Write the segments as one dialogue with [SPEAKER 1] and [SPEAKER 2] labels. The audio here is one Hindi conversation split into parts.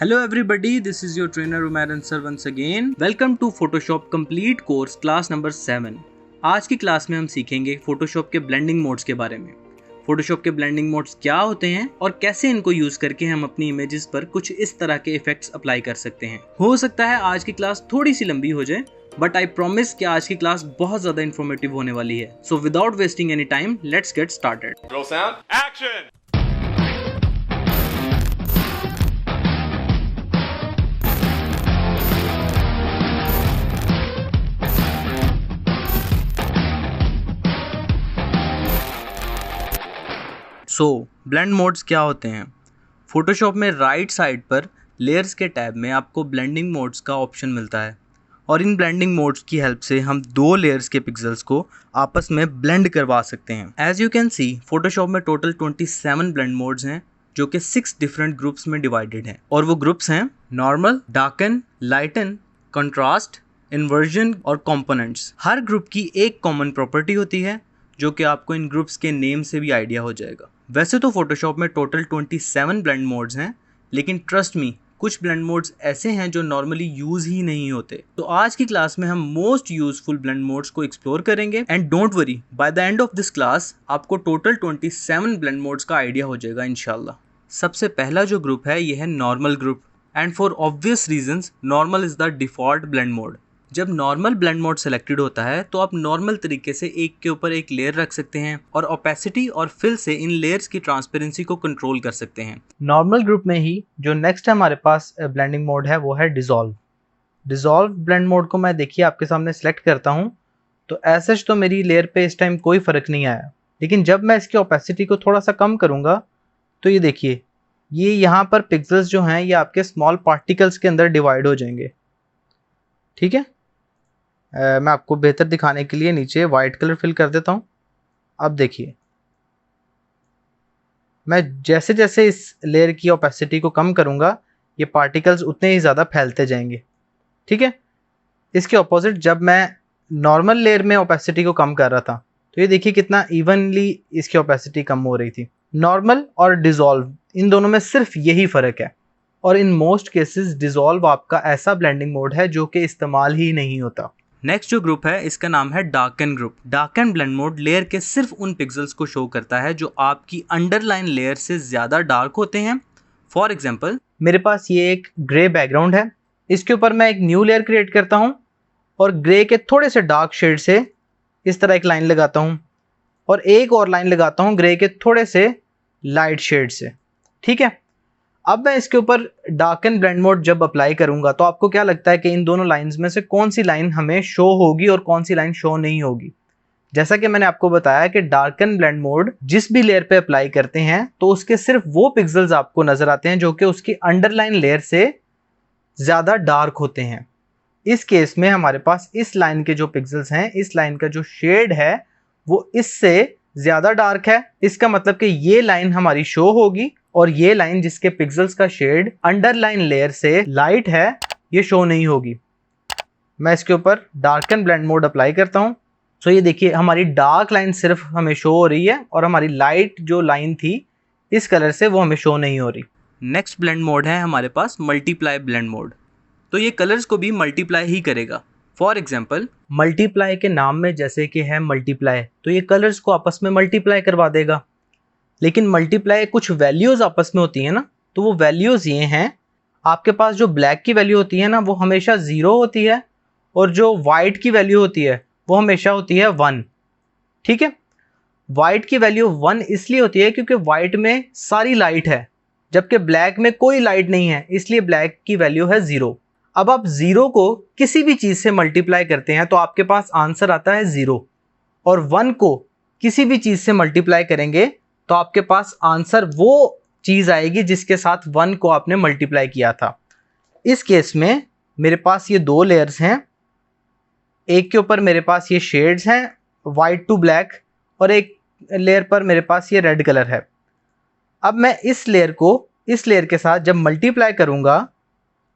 [SPEAKER 1] Hello everybody, this is your trainer Umair Ansar once again. Welcome to Photoshop Complete Course class number 7. आज की क्लास में हम सीखेंगे Photoshop के ब्लेंडिंग मोड्स के बारे में। Photoshop के ब्लेंडिंग मोड्स क्या होते हैं और कैसे इनको यूज करके हम अपनी इमेजेस पर कुछ इस तरह के इफेक्ट्स अप्लाई कर सकते हैं। हो सकता है आज की क्लास थोड़ी सी लंबी हो जाए, बट आई प्रॉमिस कि आज की क्लास बहुत ज्यादा इन्फॉर्मेटिव होने वाली है। So without wasting any time, let's get started.
[SPEAKER 2] Roll sound. Action!
[SPEAKER 1] So blend modes क्या होते हैं? फोटोशॉप में राइट साइड पर लेयर्स के टैब में आपको ब्लेंडिंग मोड्स का ऑप्शन मिलता है और इन ब्लेंडिंग मोड्स की हेल्प से हम दो लेयर्स के पिक्सेल्स को आपस में ब्लेंड करवा सकते हैं। As you can see, Photoshop में टोटल 27 ब्लेंड मोड्स हैं जो कि 6 डिफरेंट ग्रुप्स में डिवाइडेड हैं और वो ग्रुप्स हैं नॉर्मल, डार्कन, लाइटन, कंट्रास्ट, इन्वर्जन और कंपोनेंट्स। हर ग्रुप की एक कॉमन प्रॉपर्टी होती है जो कि आपको इन ग्रुप्स के नेम से भी आइडिया हो जाएगा। वैसे तो फोटोशॉप में टोटल 27 ब्लेंड मोड्स हैं, लेकिन ट्रस्ट मी, कुछ ब्लेंड मोड्स ऐसे हैं जो नॉर्मली यूज ही नहीं होते। तो आज की क्लास में हम मोस्ट यूजफुल ब्लेंड मोड्स को एक्सप्लोर करेंगे and don't worry, by the end of this class आपको टोटल 27 ब्लेंड मोड्स का आइडिया हो जाएगा इंशाल्लाह। सबसे पहला जो ग्रुप है ये है normal group, and for obvious reasons normal is the default blend mode. जब नॉर्मल ब्लेंड मोड सेलेक्टेड होता है तो आप नॉर्मल तरीके से एक के ऊपर एक लेयर रख सकते हैं और ओपेसिटी और फिल से इन लेयर्स की ट्रांसपेरेंसी को कंट्रोल कर सकते हैं।
[SPEAKER 3] नॉर्मल ग्रुप में ही जो नेक्स्ट हमारे पास ब्लेंडिंग मोड है वो है डिसॉल्व। डिसॉल्व ब्लेंड मोड को मैं देखिए आपके सामने सेलेक्ट करता हूँ तो ऐसा तो मेरी लेयर पे इस टाइम कोई फ़र्क नहीं आया, लेकिन जब मैं इसकी ओपेसिटी को थोड़ा सा कम करूँगा तो ये देखिए, ये यहाँ पर पिक्सल्स जो हैं ये आपके स्मॉल पार्टिकल्स के अंदर डिवाइड हो जाएंगे। ठीक है, मैं आपको बेहतर दिखाने के लिए नीचे वाइट कलर फिल कर देता हूँ। अब देखिए, मैं जैसे जैसे इस लेयर की ओपेसिटी को कम करूँगा ये पार्टिकल्स उतने ही ज़्यादा फैलते जाएंगे। ठीक है, इसके ऑपोजिट जब मैं नॉर्मल लेयर में ओपेसिटी को कम कर रहा था तो ये देखिए कितना इवनली इसकी ओपेसिटी कम हो रही थी। नॉर्मल और डिसॉल्व, इन दोनों में सिर्फ यही फ़र्क है, और इन मोस्ट केसेस डिसॉल्व आपका ऐसा ब्लेंडिंग मोड है जो कि इस्तेमाल ही नहीं होता।
[SPEAKER 1] नेक्स्ट जो ग्रुप है इसका नाम है darken group. Darken blend mode layer के सिर्फ उन पिक्सेल्स को शो करता है जो आपकी अंडरलाइन लेयर से ज़्यादा डार्क होते हैं। फॉर एग्जांपल,
[SPEAKER 3] मेरे पास ये एक ग्रे बैकग्राउंड है, इसके ऊपर मैं एक न्यू लेयर क्रिएट करता हूँ और ग्रे के थोड़े से डार्क शेड से इस तरह एक लाइन लगाता हूँ और एक और लाइन लगाता हूँ ग्रे के थोड़े से लाइट शेड से। ठीक है, अब मैं इसके ऊपर डार्कन ब्लेंड मोड जब अप्लाई करूंगा तो आपको क्या लगता है कि इन दोनों लाइंस में से कौन सी लाइन हमें शो होगी और कौन सी लाइन शो नहीं होगी? जैसा कि मैंने आपको बताया कि डार्कन ब्लेंड मोड जिस भी लेयर पे अप्लाई करते हैं तो उसके सिर्फ वो पिक्सल्स आपको नजर आते हैं जो कि उसकी अंडरलाइन लेयर से ज़्यादा डार्क होते हैं। इस केस में हमारे पास इस लाइन के जो पिक्सल्स हैं, इस लाइन का जो शेड है वो इससे ज़्यादा डार्क है। इसका मतलब कि ये लाइन हमारी शो होगी और ये लाइन जिसके पिक्सल्स का शेड अंडरलाइन लेयर से लाइट है ये शो नहीं होगी। मैं इसके ऊपर डार्कन ब्लेंड मोड अप्लाई करता हूँ। सो ये देखिए, हमारी डार्क लाइन सिर्फ हमें शो हो रही है और हमारी लाइट जो लाइन थी इस कलर से वो हमें शो नहीं हो रही।
[SPEAKER 1] नेक्स्ट ब्लेंड मोड है हमारे पास मल्टीप्लाई ब्लेंड मोड। तो ये कलर्स को भी मल्टीप्लाई ही करेगा। फॉर एग्जाम्पल,
[SPEAKER 3] मल्टीप्लाई के नाम में जैसे कि है मल्टीप्लाई, तो ये कलर्स को आपस में मल्टीप्लाई करवा देगा। लेकिन मल्टीप्लाई कुछ वैल्यूज़ आपस में होती हैं ना, तो वो वैल्यूज़ ये हैं, आपके पास जो ब्लैक की वैल्यू होती है ना वो हमेशा 0 होती है और जो वाइट की वैल्यू होती है वो हमेशा होती है 1। ठीक है, वाइट की वैल्यू 1 इसलिए होती है क्योंकि वाइट में सारी लाइट है जबकि ब्लैक में कोई लाइट नहीं है, इसलिए ब्लैक की वैल्यू है 0। अब आप 0 को किसी भी चीज़ से मल्टीप्लाई करते हैं तो आपके पास आंसर आता है 0, और 1 को किसी भी चीज़ से मल्टीप्लाई करेंगे तो आपके पास आंसर वो चीज़ आएगी जिसके साथ 1 को आपने मल्टीप्लाई किया था। इस केस में मेरे पास ये दो लेयर्स हैं, एक के ऊपर मेरे पास ये शेड्स हैं वाइट टू ब्लैक और एक लेयर पर मेरे पास ये रेड कलर है। अब मैं इस लेयर को इस लेयर के साथ जब मल्टीप्लाई करूँगा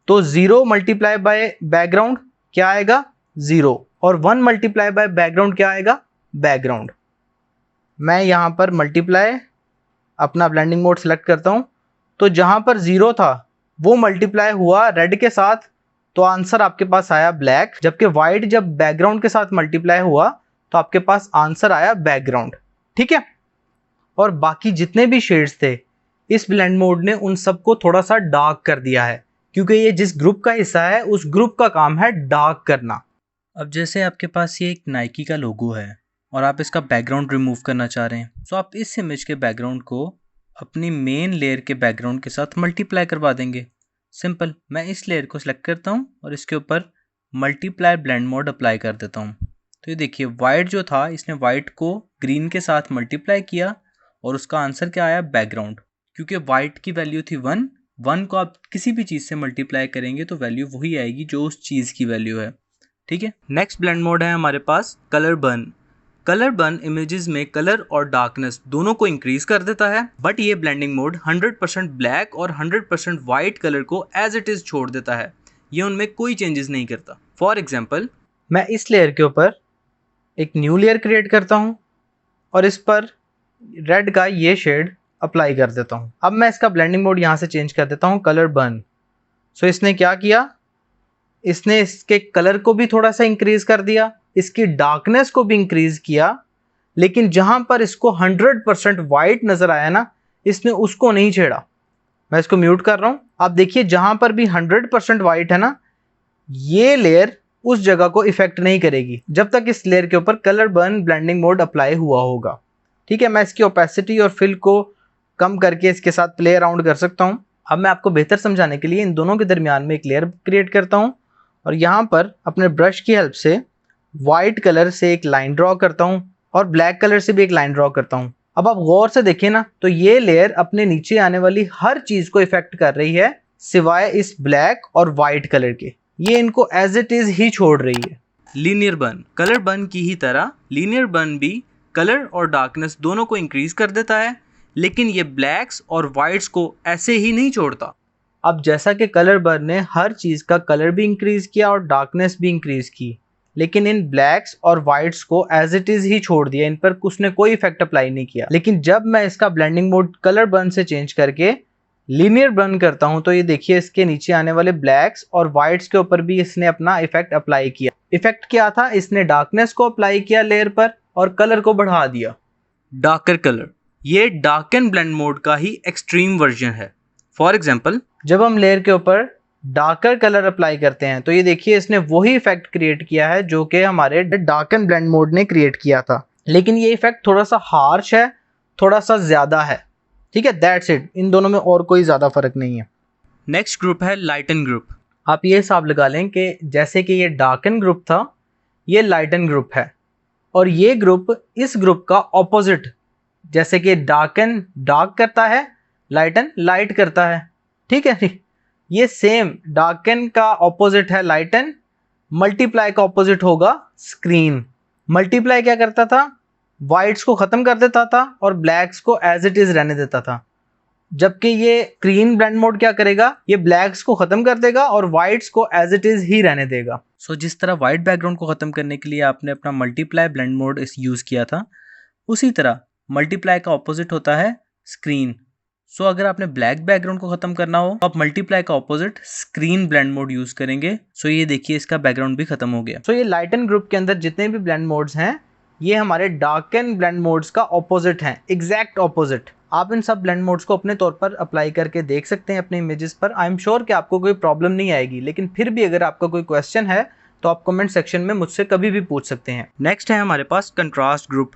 [SPEAKER 3] तो 0 मल्टीप्लाई बाय बैकग्राउंड क्या आएगा? 0, और 1 मल्टीप्लाई बाय बैकग्राउंड क्या आएगा? बैकग्राउंड। मैं यहाँ पर मल्टीप्लाई अपना ब्लेंडिंग मोड सेलेक्ट करता हूँ तो जहाँ पर 0 था वो मल्टीप्लाई हुआ रेड के साथ, तो आंसर आपके पास आया ब्लैक। जबकि व्हाइट जब बैकग्राउंड के साथ मल्टीप्लाई हुआ तो आपके पास आंसर आया बैकग्राउंड। ठीक है, और बाकी जितने भी शेड्स थे इस ब्लेंड मोड ने उन सबको थोड़ा सा डार्क कर दिया है, क्योंकि ये जिस ग्रुप का हिस्सा है उस ग्रुप का काम है डार्क करना।
[SPEAKER 1] अब जैसे आपके पास ये एक नाइकी का लोगो है और आप इसका बैकग्राउंड रिमूव करना चाह रहे हैं, तो आप इस इमेज के बैकग्राउंड को अपनी मेन लेयर के बैकग्राउंड के साथ मल्टीप्लाई करवा देंगे। सिंपल, मैं इस लेयर को सिलेक्ट करता हूँ और इसके ऊपर मल्टीप्लाई ब्लेंड मोड अप्लाई कर देता हूँ। तो ये देखिए वाइट जो था इसने वाइट को ग्रीन के साथ मल्टीप्लाई किया और उसका आंसर क्या आया, बैकग्राउंड। क्योंकि वाइट की वैल्यू थी 1 को आप किसी भी चीज़ से मल्टीप्लाई करेंगे तो वैल्यू वही आएगी जो उस चीज़ की वैल्यू है। ठीक है, नेक्स्ट ब्लेंड मोड है हमारे पास colour burn. Colour burn images में कलर और डार्कनेस दोनों को इंक्रीज कर देता है, बट ये ब्लेंडिंग मोड 100% ब्लैक और 100% वाइट कलर को एज इट इज छोड़ देता है। ये उनमें कोई चेंजेस नहीं करता। फॉर एग्जाम्पल,
[SPEAKER 3] मैं इस लेयर के ऊपर एक न्यू लेयर क्रिएट करता हूँ और इस पर रेड का ये शेड अप्लाई कर देता हूँ। अब मैं इसका ब्लेंडिंग मोड यहाँ से चेंज कर देता हूँ कलर बर्न। सो इसने क्या किया, इसने इसके कलर को भी थोड़ा सा इंक्रीज कर दिया, इसकी डार्कनेस को भी इंक्रीज किया, लेकिन जहां पर इसको 100% वाइट नजर आया ना, इसने उसको नहीं छेड़ा। मैं इसको म्यूट कर रहा हूं। आप देखिए जहां पर भी 100% वाइट है ना, ये लेयर उस जगह को इफेक्ट नहीं करेगी जब तक इस लेयर के ऊपर colour burn blending mode apply हुआ होगा। ठीक है, मैं इसकी ओपेसिटी और फिल को कम करके इसके साथ प्ले अराउंड कर सकता हूं। अब मैं आपको बेहतर समझाने के लिए इन दोनों के दरमियान में एक लेयर क्रिएट करता हूं और यहाँ पर अपने ब्रश की हेल्प से वाइट कलर से एक लाइन ड्रॉ करता हूँ और ब्लैक कलर से भी एक लाइन ड्रॉ करता हूँ। अब आप गौर से देखें ना, तो ये लेयर अपने नीचे आने वाली हर चीज को इफेक्ट कर रही है सिवाय इस ब्लैक और वाइट कलर के। ये इनको एज इट इज ही छोड़ रही है।
[SPEAKER 1] लीनियर बर्न, कलर बर्न की ही तरह लीनियर बर्न भी कलर और डार्कनेस दोनों को इंक्रीज कर देता है, लेकिन ये ब्लैक्स और वाइट्स को ऐसे ही नहीं छोड़ता।
[SPEAKER 3] अब जैसा कि कलर बर्न ने हर चीज का कलर भी इंक्रीज किया और डार्कनेस भी इंक्रीज की, लेकिन इन ब्लैक्स और वाइट्स को एज इट इज ही छोड़ दिया, इन पर उसने कोई इफेक्ट अप्लाई नहीं किया। लेकिन जब मैं इसका ब्लेंडिंग मोड कलर बर्न से चेंज करके लीनियर बर्न करता हूं, तो ये देखिए इसके नीचे आने वाले ब्लैक्स और वाइट्स के ऊपर भी इसने अपना इफेक्ट अप्लाई किया। इफेक्ट क्या था, इसने डार्कनेस को अप्लाई किया लेयर पर और कलर को बढ़ा दिया।
[SPEAKER 1] डार्कर कलर, ये डार्क एंड ब्लेंड मोड का ही एक्सट्रीम वर्जन है। फॉर एग्जाम्पल,
[SPEAKER 3] जब हम लेयर के ऊपर डार्कर कलर अप्लाई करते हैं तो ये देखिए इसने वही इफेक्ट क्रिएट किया है जो कि हमारे डार्क एंड ब्लेंड मोड ने क्रिएट किया था, लेकिन ये इफेक्ट थोड़ा सा हार्श है, थोड़ा सा ज्यादा है। ठीक है, दैट्स इट, इन दोनों में और कोई ज्यादा फर्क नहीं है।
[SPEAKER 1] नेक्स्ट ग्रुप है लाइटन ग्रुप।
[SPEAKER 3] आप ये हिसाब लगा लें कि जैसे कि ये डार्कन ग्रुप था, ये लाइटन ग्रुप है, और ये ग्रुप इस ग्रुप का ऑपोजिट, जैसे कि डार्कन डार्क करता है, लाइटन लाइट करता है। ठीक है, ये सेम डार्कन का ऑपोजिट है लाइटन, मल्टीप्लाई का ऑपोजिट होगा स्क्रीन। मल्टीप्लाई क्या करता था, वाइट्स को खत्म कर देता था और ब्लैक्स को एज इट इज रहने देता था, जबकि ये स्क्रीन ब्लेंड मोड क्या करेगा, ये ब्लैक्स को खत्म कर देगा और वाइट्स को एज इट इज ही रहने देगा।
[SPEAKER 1] सो जिस तरह वाइट बैकग्राउंड को खत्म करने के लिए आपने अपना मल्टीप्लाई ब्लेंड मोड इस यूज किया था, उसी तरह मल्टीप्लाई का ऑपोजिट होता है स्क्रीन। सो अगर आपने ब्लैक बैकग्राउंड को खत्म करना हो तो आप मल्टीप्लाई का opposite screen blend mode use करेंगे। सो ये देखिए इसका बैकग्राउंड भी खत्म हो गया।
[SPEAKER 3] सो ये लाइटन ग्रुप के अंदर जितने भी ब्लेंड मोड्स हैं, ये हमारे डार्कन ब्लेंड मोड्स का ऑपोजिट हैं, एग्जैक्ट ऑपोजिट। आप इन सब ब्लेंड मोड्स को अपने तौर पर अप्लाई करके देख सकते हैं अपने इमेजेस पर। आई एम श्योर कि आपको कोई प्रॉब्लम नहीं आएगी, लेकिन फिर भी अगर आपका कोई क्वेश्चन है तो आप कमेंट सेक्शन में मुझसे कभी भी पूछ सकते हैं।
[SPEAKER 1] नेक्स्ट है हमारे पास कंट्रास्ट ग्रुप।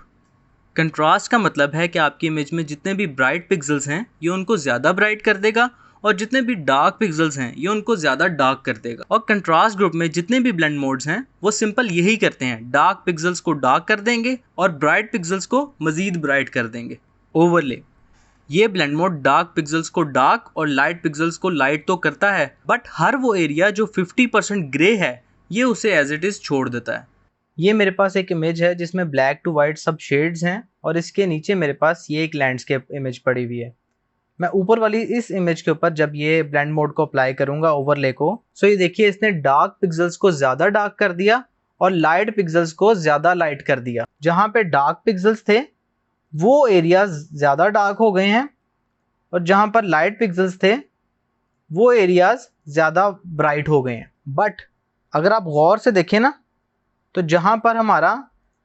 [SPEAKER 1] कंट्रास्ट का मतलब है कि आपकी इमेज में जितने भी ब्राइट पिक्सल्स हैं ये उनको ज़्यादा ब्राइट कर देगा और जितने भी डार्क पिक्सल्स हैं ये उनको ज़्यादा डार्क कर देगा। और कंट्रास्ट ग्रुप में जितने भी ब्लेंड मोड्स हैं वो सिंपल यही करते हैं, डार्क पिक्सल्स को डार्क कर देंगे और ब्राइट पिक्सल्स को मज़ीद ब्राइट कर देंगे। ओवरले, ये ब्लेंड मोड डार्क पिक्सल्स को डार्क और लाइट पिक्सल्स को लाइट तो करता है, बट हर वो एरिया जो 50% ग्रे है ये उसे एज इट इज़ छोड़ देता है।
[SPEAKER 3] ये मेरे पास एक इमेज है जिसमें ब्लैक टू वाइट सब शेड्स हैं और इसके नीचे मेरे पास ये एक लैंडस्केप इमेज पड़ी हुई है। मैं ऊपर वाली इस इमेज के ऊपर जब ये ब्लेंड मोड को अप्लाई करूंगा ओवरले को, सो ये देखिए इसने डार्क पिक्सल्स को ज़्यादा डार्क कर दिया और लाइट पिक्सल्स को ज़्यादा लाइट कर दिया। जहाँ पे डार्क पिक्सल्स थे वो एरिया ज़्यादा डार्क हो गए हैं और जहाँ पर लाइट पिक्सल्स थे वो एरियाज ज़्यादा ब्राइट हो गए हैं। बट अगर आप गौर से देखें ना, तो जहाँ पर हमारा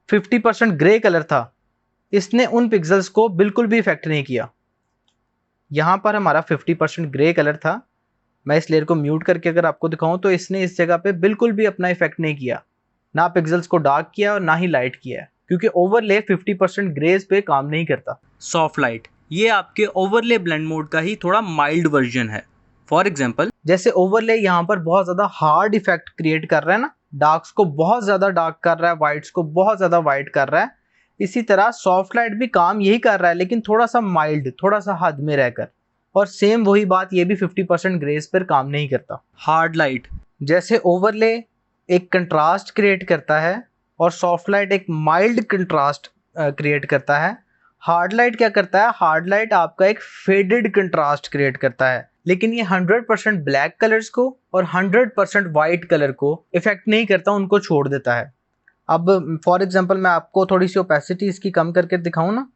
[SPEAKER 3] 50% ग्रे कलर था, इसने उन पिक्सल्स को बिल्कुल भी इफेक्ट नहीं किया। यहाँ पर हमारा 50% ग्रे कलर था, मैं इस लेयर को म्यूट करके अगर आपको दिखाऊं तो इसने इस जगह पे बिल्कुल भी अपना इफेक्ट नहीं किया, ना पिक्सल्स को डार्क किया और ना ही लाइट किया है, क्योंकि ओवरले 50% ग्रेज पे काम नहीं करता।
[SPEAKER 1] सॉफ्ट लाइट, ये आपके ओवरले ब्लेंड मोड का ही थोड़ा माइल्ड वर्जन है। फॉर एग्जाम्पल,
[SPEAKER 3] जैसे ओवरले यहाँ पर बहुत ज़्यादा हार्ड इफेक्ट क्रिएट कर रहा है ना, डार्क्स को बहुत ज़्यादा डार्क कर रहा है, वाइट्स को बहुत ज़्यादा वाइट कर रहा है, इसी तरह सॉफ्ट लाइट भी काम यही कर रहा है, लेकिन थोड़ा सा माइल्ड, थोड़ा सा हद में रहकर। और सेम वही बात ये भी 50% ग्रेस पर काम नहीं करता।
[SPEAKER 1] हार्ड लाइट,
[SPEAKER 3] जैसे ओवरले एक कंट्रास्ट क्रिएट करता है और सॉफ्ट लाइट एक माइल्ड कंट्रास्ट क्रिएट करता है, हार्ड लाइट क्या करता है, हार्ड लाइट आपका एक फेडेड कंट्रास्ट क्रिएट करता है, लेकिन ये 100% ब्लैक कलर्स को और 100% वाइट कलर को इफेक्ट नहीं करता, उनको छोड़ देता है। अब फॉर एग्जांपल मैं आपको थोड़ी सी ओपेसिटी इसकी कम करके दिखाऊं ना,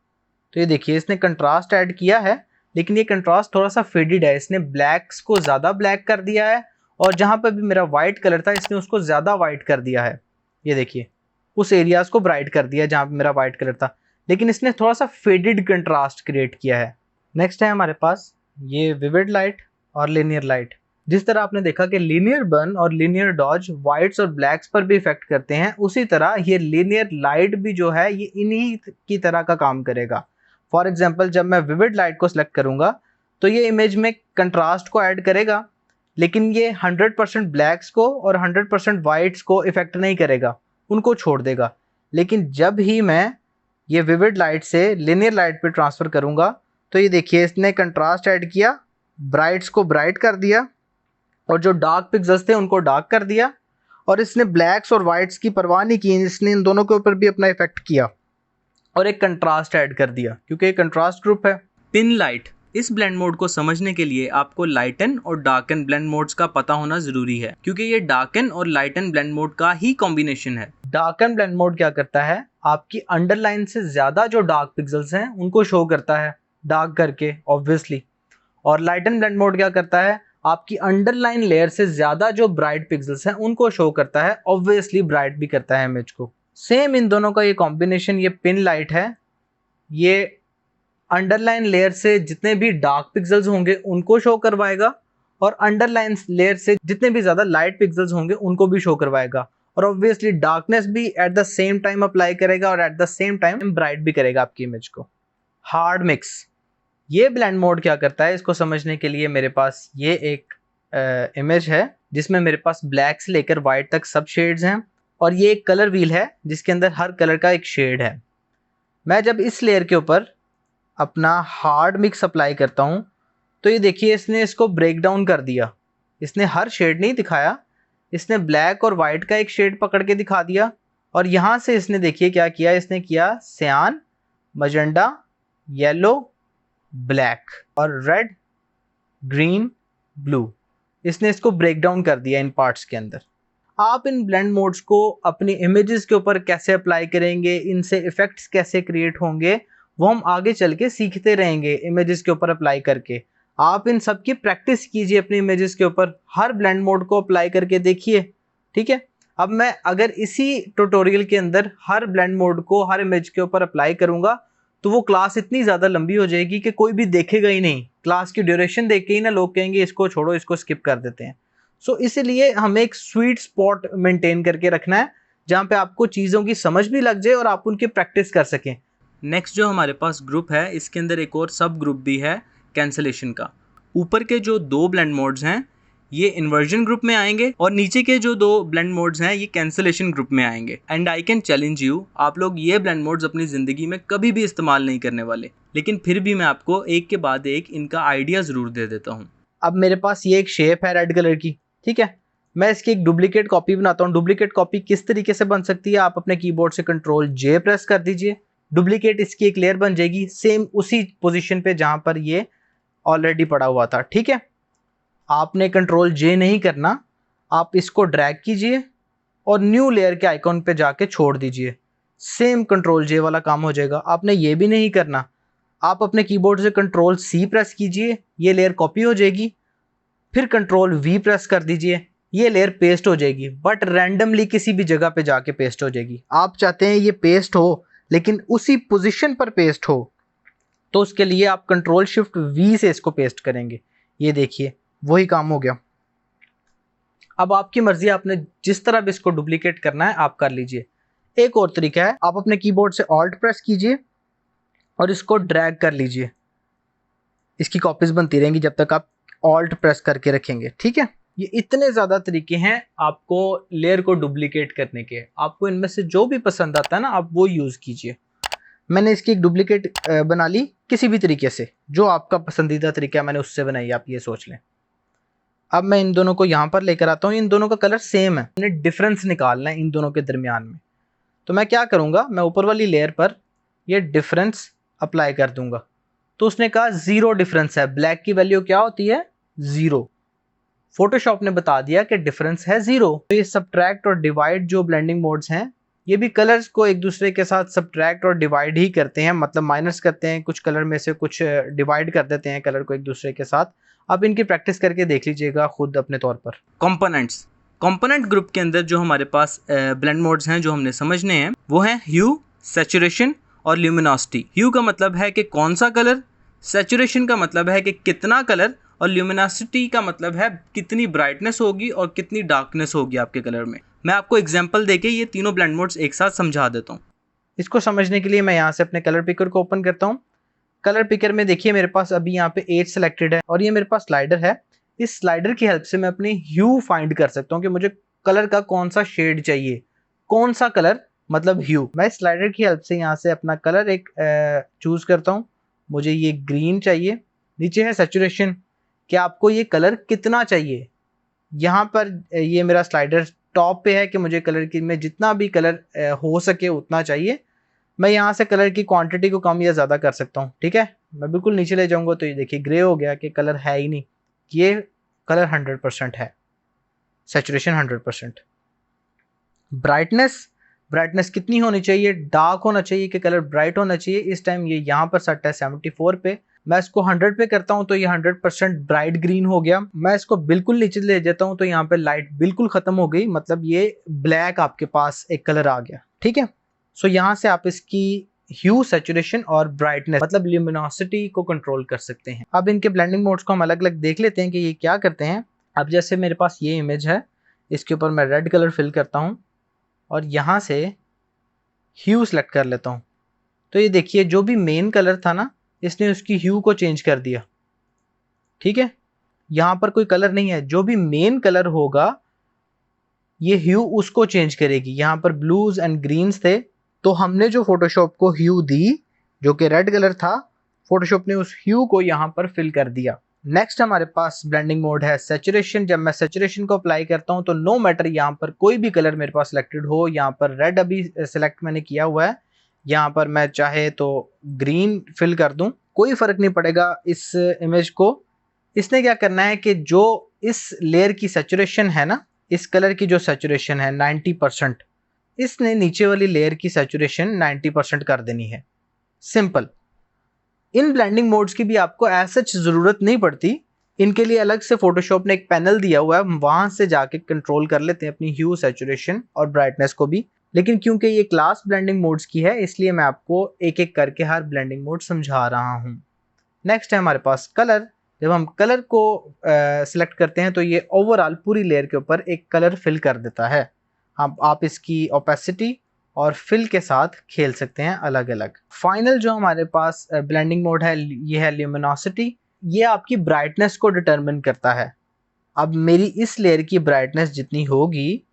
[SPEAKER 3] तो ये देखिए इसने कंट्रास्ट ऐड किया है, लेकिन ये कंट्रास्ट थोड़ा सा फेडेड है, इसने ब्लैक्स को ज़्यादा ब्लैक कर दिया है और जहाँ पर भी मेरा वाइट कलर था इसने उसको ज़्यादा वाइट कर दिया है। ये देखिए उस एरियाज को ब्राइट कर दिया जहाँ पे मेरा वाइट कलर था, लेकिन इसने थोड़ा सा फेडेड कंट्रास्ट क्रिएट किया है। नेक्स्ट है हमारे पास ये विविड लाइट और लिनियर लाइट। जिस तरह आपने देखा कि लीनियर बर्न और लीनियर डॉज वाइट्स और ब्लैक्स पर भी इफेक्ट करते हैं, उसी तरह ये लीनियर लाइट भी जो है ये इन्हीं की तरह का काम करेगा। फॉर एग्जांपल जब मैं विविड लाइट को सिलेक्ट करूंगा तो ये इमेज में कंट्रास्ट को ऐड करेगा, लेकिन ये 100% ब्लैक्स को और 100% वाइट्स को इफेक्ट नहीं करेगा, उनको छोड़ देगा। लेकिन जब ही मैं ये विविड लाइट से लिनियर लाइट पे ट्रांसफ़र करूंगा तो ये देखिए इसने कंट्रास्ट ऐड किया, ब्राइट्स को ब्राइट कर दिया और जो डार्क पिक्सल्स थे उनको डार्क कर दिया, और इसने ब्लैक्स और वाइट्स की परवाह नहीं की, इसने इन दोनों के ऊपर भी अपना इफेक्ट किया और एक कंट्रास्ट ऐड कर दिया, क्योंकि ये कंट्रास्ट ग्रुप है।
[SPEAKER 1] पिन लाइट, इस ब्लेंड मोड को समझने के लिए आपको लाइटन और डार्कन ब्लेंड मोड्स का पता होना जरूरी है, क्योंकि ये डार्कन और लाइटन ब्लेंड मोड का ही कॉम्बिनेशन है।
[SPEAKER 3] डार्कन ब्लेंड मोड क्या करता है, आपकी अंडरलाइन से ज्यादा जो डार्क पिक्सल्स हैं उनको शो करता है डार्क करके ऑब्वियसली, और लाइटन ब्लेंड मोड क्या करता है, आपकी अंडरलाइन लेयर से ज्यादा जो ब्राइट पिक्सल्स हैं उनको शो करता है, ऑब्वियसली ब्राइट भी करता है इमेज को। सेम इन दोनों का ये कॉम्बिनेशन ये पिन लाइट है, ये अंडरलाइन लेयर से जितने भी डार्क पिक्सल्स होंगे उनको शो करवाएगा और अंडरलाइन लेयर से जितने भी ज़्यादा लाइट पिक्सल्स होंगे उनको भी शो करवाएगा, और ऑब्वियसली डार्कनेस भी at the same time apply करेगा और at the same time bright भी करेगा आपकी इमेज को। हार्ड मिक्स, ये ब्लेंड मोड क्या करता है, इसको समझने के लिए मेरे पास ये एक इमेज है जिसमें मेरे पास ब्लैक से लेकर वाइट तक सब शेड्स हैं, और ये एक कलर व्हील है जिसके अंदर हर कलर का एक शेड है। मैं जब इस लेयर के ऊपर अपना हार्ड मिक्स अप्लाई करता हूँ तो ये देखिए इसने इसको ब्रेक डाउन कर दिया, इसने हर शेड नहीं दिखाया, इसने ब्लैक और वाइट का एक शेड पकड़ के दिखा दिया, और यहाँ से इसने देखिए क्या किया, इसने किया सियान, मजेंडा, येलो, ब्लैक और रेड, ग्रीन, ब्लू, इसने इसको ब्रेक डाउन कर दिया इन पार्ट्स के अंदर। आप इन ब्लेंड मोड्स को अपनी इमेजेस के ऊपर कैसे अप्लाई करेंगे, इनसे इफेक्ट्स कैसे क्रिएट होंगे, वो हम आगे चल के सीखते रहेंगे इमेजेस के ऊपर अप्लाई करके। आप इन सब की प्रैक्टिस कीजिए अपनी इमेजेस के ऊपर, हर ब्लेंड मोड को अप्लाई करके देखिए, ठीक है। अब मैं अगर इसी ट्यूटोरियल के अंदर हर ब्लेंड मोड को हर इमेज के ऊपर अप्लाई करूंगा तो वो क्लास इतनी ज़्यादा लंबी हो जाएगी कि कोई भी देखेगा ही नहीं, क्लास की ड्यूरेशन देख के ही ना लोग कहेंगे इसको छोड़ो, इसको स्किप कर देते हैं। सो इसलिए हमें एक स्वीट स्पॉट मेंटेन करके रखना है जहाँ पे आपको चीज़ों की समझ भी लग जाए और आप उनकी प्रैक्टिस कर सकें।
[SPEAKER 1] नेक्स्ट जो हमारे पास ग्रुप है, इसके अंदर एक और सब ग्रुप भी है कैंसलेशन का। ऊपर के जो दो ब्लेंड मोड्स हैं ये इन्वर्जन ग्रुप में आएंगे और नीचे के जो दो ब्लेंड मोड्स हैं ये कैंसलेशन ग्रुप में आएंगे। And I can challenge you, आप लोग ये ब्लेंड मोड्स अपनी ज़िंदगी में कभी भी इस्तेमाल नहीं करने वाले, लेकिन फिर भी मैं आपको एक के बाद एक इनका आइडिया ज़रूर दे देता हूँ।
[SPEAKER 3] अब मेरे पास ये एक शेप है रेड कलर की, ठीक है, मैं इसकी एक डुप्लीकेट कॉपी बनाता हूँ। डुप्लीकेट कॉपी किस तरीके से बन सकती है, आप अपने कीबोर्ड से कंट्रोल जे प्रेस कर दीजिए, डुप्लीकेट इसकी एक लेयर बन जाएगी सेम उसी पोजीशन पे जहां पर ये ऑलरेडी पड़ा हुआ था, ठीक है। आपने कंट्रोल जे नहीं करना, आप इसको ड्रैग कीजिए और न्यू लेयर के आइकॉन पे जाके छोड़ दीजिए, सेम कंट्रोल जे वाला काम हो जाएगा। आपने ये भी नहीं करना, आप अपने कीबोर्ड से कंट्रोल सी प्रेस कीजिए, ये लेयर कॉपी हो जाएगी, फिर कंट्रोल V प्रेस कर दीजिए, ये लेयर पेस्ट हो जाएगी, बट रैंडमली किसी भी जगह पे जाके पेस्ट हो जाएगी। आप चाहते हैं ये पेस्ट हो लेकिन उसी पोजीशन पर पेस्ट हो, तो उसके लिए आप कंट्रोल शिफ्ट V से इसको पेस्ट करेंगे। ये देखिए वही काम हो गया। अब आपकी मर्जी, आपने जिस तरह भी इसको डुप्लीकेट करना है आप कर लीजिए। एक और तरीका है, आप अपने कीबोर्ड से ऑल्ट प्रेस कीजिए और इसको ड्रैग कर लीजिए। इसकी कॉपीज बनती रहेंगी जब तक आप ऑल्ट प्रेस करके रखेंगे, ठीक है। ये इतने ज़्यादा तरीके हैं आपको लेयर को डुप्लीकेट करने के। आपको इनमें से जो भी पसंद आता है ना, आप वो यूज़ कीजिए। मैंने इसकी एक डुप्लीकेट बना ली किसी भी तरीके से, जो आपका पसंदीदा तरीका है मैंने उससे बनाई, आप ये सोच लें। अब मैं इन दोनों को यहाँ पर लेकर आता हूँ, इन दोनों का कलर सेम है, मैंने डिफरेंस निकालना है इन दोनों के दरमियान में। तो मैं क्या करूँगा, मैं ऊपर वाली लेयर पर ये डिफरेंस अप्लाई कर दूंगा। तो उसने कहा 0 डिफरेंस है, ब्लैक की वैल्यू क्या होती है 0। फोटोशॉप ने बता दिया कि डिफरेंस है 0। तो ये सब्ट्रैक्ट और डिवाइड जो ब्लेंडिंग मोड्स हैं, ये भी कलर्स को एक दूसरे के साथ सब्ट्रैक्ट और डिवाइड ही करते हैं, मतलब माइनस करते हैं, कुछ कलर में से कुछ डिवाइड कर देते हैं कलर को एक दूसरे के साथ। अब इनकी प्रैक्टिस करके देख लीजिएगा खुद अपने तौर पर।
[SPEAKER 1] कंपोनेंट्स, कंपोनेंट ग्रुप के अंदर जो हमारे पास ब्लेंड मोड्स हैं जो हमने समझने हैं वो हैं ह्यू, सैचुरेशन और ल्यूमिनोसिटी। ह्यू का मतलब है कि कौन सा कलर, सैचुरेशन का मतलब है कि कितना कलर, और ल्यूमिनोसिटी का मतलब है कितनी ब्राइटनेस होगी और कितनी डार्कनेस होगी आपके कलर में। मैं आपको एग्जांपल देके ये तीनों ब्लेंड मोड्स एक साथ समझा देता हूँ।
[SPEAKER 3] इसको समझने के लिए मैं यहाँ से अपने कलर पिकर को ओपन करता हूँ। कलर पिकर में देखिए मेरे पास अभी यहाँ पे 8 सेलेक्टेड है और ये मेरे पास स्लाइडर है। इस स्लाइडर की हेल्प से मैं अपनी ह्यू फाइंड कर सकता हूँ कि मुझे कलर का कौन सा शेड चाहिए, कौन सा कलर मतलब ह्यू। मैं स्लाइडर की हेल्प से यहाँ से अपना कलर एक चूज करता हूँ। मुझे ये ग्रीन चाहिए। नीचे है सैचुरेशन, कि आपको ये कलर कितना चाहिए। यहाँ पर ये मेरा स्लाइडर टॉप पे है कि मुझे कलर की में जितना भी कलर हो सके उतना चाहिए। मैं यहाँ से कलर की क्वांटिटी को कम या ज़्यादा कर सकता हूँ, ठीक है। मैं बिल्कुल नीचे ले जाऊँगा तो ये देखिए ग्रे हो गया कि कलर है ही नहीं। ये कलर 100% है, सैचुरेशन 100%। ब्राइटनेस, ब्राइटनेस कितनी होनी चाहिए, डार्क होना चाहिए कि कलर ब्राइट होना चाहिए। इस टाइम ये यहाँ पर सेट है 74 पे। मैं इसको 100 पे करता हूँ तो ये 100% ब्राइट ग्रीन हो गया। मैं इसको बिल्कुल नीचे ले जाता हूँ तो यहाँ पे लाइट बिल्कुल खत्म हो गई, मतलब ये ब्लैक आपके पास एक कलर आ गया, ठीक है। सो यहाँ से आप इसकी ह्यू, सैचुरेशन और ब्राइटनेस मतलब ल्यूमिनोसिटी को कंट्रोल कर सकते हैं। अब इनके ब्लेंडिंग मोड्स को हम अलग अलग देख लेते हैं कि ये क्या करते हैं। अब जैसे मेरे पास ये इमेज है, इसके ऊपर मैं रेड कलर फिल करता हूँ और यहाँ से ह्यू सेलेक्ट कर लेता हूँ। तो ये देखिए जो भी मेन कलर था ना, इसने उसकी ह्यू को चेंज कर दिया, ठीक है। यहाँ पर कोई कलर नहीं है, जो भी मेन कलर होगा ये ह्यू उसको चेंज करेगी। यहाँ पर ब्लूज एंड ग्रीन्स थे तो हमने जो फोटोशॉप को ह्यू दी जो कि रेड कलर था, फोटोशॉप ने उस ह्यू को यहाँ पर फिल कर दिया। नेक्स्ट हमारे पास ब्लेंडिंग मोड है सैचुरेशन। जब मैं सैचुरेशन को अप्लाई करता हूँ तो नो मैटर यहाँ पर कोई भी कलर मेरे पास सिलेक्टेड हो, यहाँ पर रेड अभी सिलेक्ट मैंने किया हुआ है, यहाँ पर मैं चाहे तो ग्रीन फिल कर दूं, कोई फर्क नहीं पड़ेगा इस इमेज को। इसने क्या करना है कि जो इस लेयर की सैचुरेशन है ना, इस कलर की जो सैचुरेशन है 90%, इसने नीचे वाली लेयर की सैचुरेशन 90% कर देनी है। सिंपल। इन ब्लेंडिंग मोड्स की भी आपको ऐसा ज़रूरत नहीं पड़ती, इनके लिए अलग से फोटोशॉप ने एक पैनल दिया हुआ है, वहां से जाके कंट्रोल कर लेते हैं अपनी ह्यू, सैचुरेशन और ब्राइटनेस को भी। लेकिन क्योंकि ये क्लास ब्लेंडिंग मोड्स की है इसलिए मैं आपको एक एक करके हर ब्लेंडिंग मोड समझा रहा हूँ। नेक्स्ट है हमारे पास कलर। जब हम कलर को सिलेक्ट करते हैं तो ये ओवरऑल पूरी लेयर के ऊपर एक कलर फिल कर देता है। आप इसकी ओपेसिटी और फिल के साथ खेल सकते हैं अलग अलग। फाइनल जो हमारे पास ब्लेंडिंग मोड है ये है ल्यूमिनोसिटी। ये आपकी ब्राइटनेस को डिटरमिन करता है। अब मेरी इस लेयर की ब्राइटनेस जितनी होगी,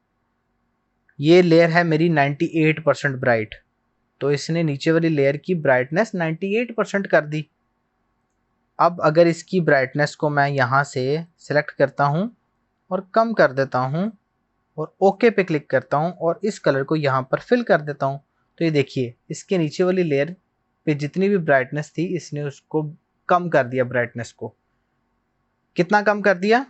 [SPEAKER 3] ये लेयर है मेरी 98% ब्राइट, तो इसने नीचे वाली लेयर की ब्राइटनेस 98% कर दी। अब अगर इसकी ब्राइटनेस को मैं यहाँ से सिलेक्ट करता हूँ और कम कर देता हूँ और ओके पे क्लिक करता हूँ और इस कलर को यहाँ पर फिल कर देता हूँ, तो ये देखिए इसके नीचे वाली लेयर पे जितनी भी ब्राइटनेस थी इसने उसको कम कर दिया। ब्राइटनेस को कितना कम कर दिया,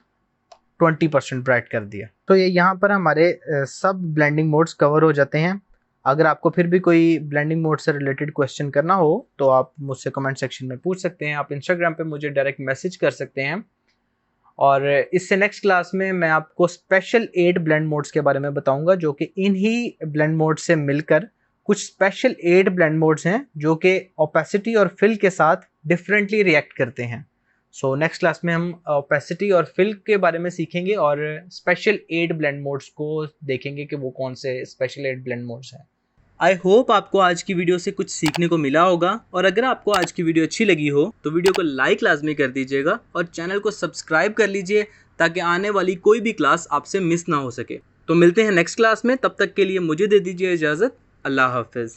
[SPEAKER 3] 20% ब्राइट कर दिया। तो ये यहाँ पर हमारे सब ब्लेंडिंग मोड्स कवर हो जाते हैं। अगर आपको फिर भी कोई ब्लेंडिंग मोड से रिलेटेड क्वेश्चन करना हो तो आप मुझसे कमेंट सेक्शन में पूछ सकते हैं। आप इंस्टाग्राम पे मुझे डायरेक्ट मैसेज कर सकते हैं और इससे नेक्स्ट क्लास में मैं आपको स्पेशल 8 ब्लेंड मोड्स के बारे में बताऊंगा, जो कि इन्हीं ब्लेंड मोड से मिलकर कुछ स्पेशल 8 ब्लेंड मोड्स हैं जो कि ओपेसिटी और फिल के साथ डिफरेंटली रिएक्ट करते हैं। सो नेक्स्ट क्लास में हम ओपेसिटी और फिल के बारे में सीखेंगे और स्पेशल 8 ब्लेंड मोड्स को देखेंगे कि वो कौन से स्पेशल 8 ब्लेंड मोड्स हैं।
[SPEAKER 1] आई होप आपको आज की वीडियो से कुछ सीखने को मिला होगा, और अगर आपको आज की वीडियो अच्छी लगी हो तो वीडियो को लाइक लाजमी कर दीजिएगा और चैनल को सब्सक्राइब कर लीजिए ताकि आने वाली कोई भी क्लास आपसे मिस ना हो सके। तो मिलते हैं नेक्स्ट क्लास में, तब तक के लिए मुझे दे दीजिए इजाज़त। अल्लाह हाफिज़।